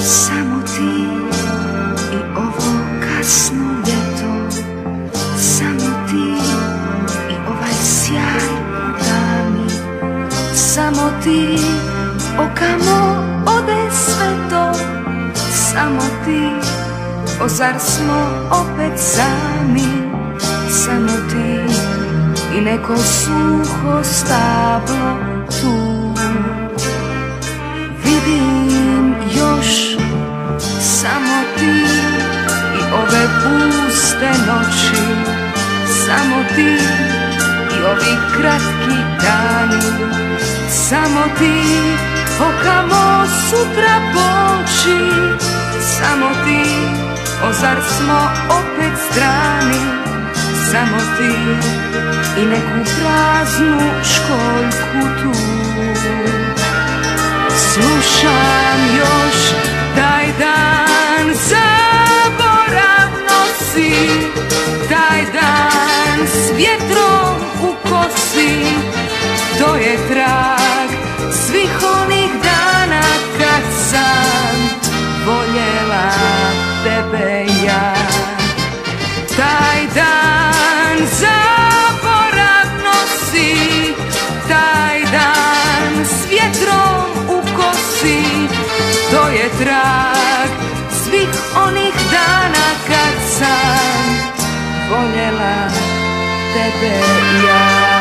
Samo ti i ovo kasno ljeto, samo ti i ovaj sjaj u dani, samo ti, okamo ode sve to, samo ti, o zar smo opet sami, samo ti i neko suho stablo tu. Vidim još samo ti i ove puste noći, samo ti i ovi kratki dani, samo ti, okamo sutra poći, samo ti, o zar smo opet strani, samo ti i neku praznu školjku tu. Slušam još taj dan, zaborav nosi, taj dan s vjetrom u kosi, to je trag svih onih dana kad sam voljela tebe ja. Taj dan zaborav nosi, taj dan s vjetrom u kosi, to je trag svih onih dana kad sam voljela tebe ja.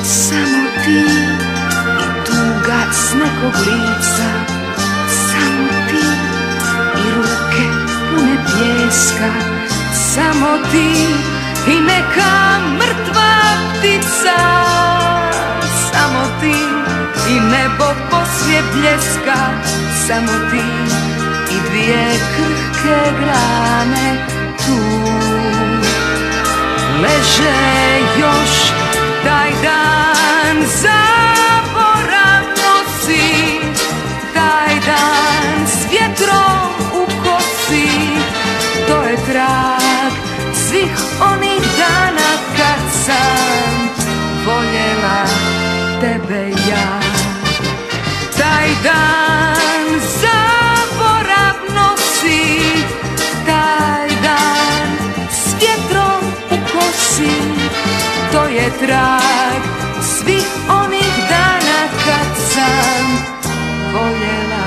Samo ti i tuga s nekog lica, samo ti i ruke pune pijeska, samo ti i neka mrtva ptica, samo ti i nebo poslije bljeska, samo ti i dvije krhke grane tu. Leže još taj dan, zaborav nosi, taj dan s vjetrom u kosi, to je trag svih onih dana kad sam voljela tebe ja. Taj dan zaborav nosi, taj dan s vjetrom u kosi, to je trag svih onih dana kad sam voljela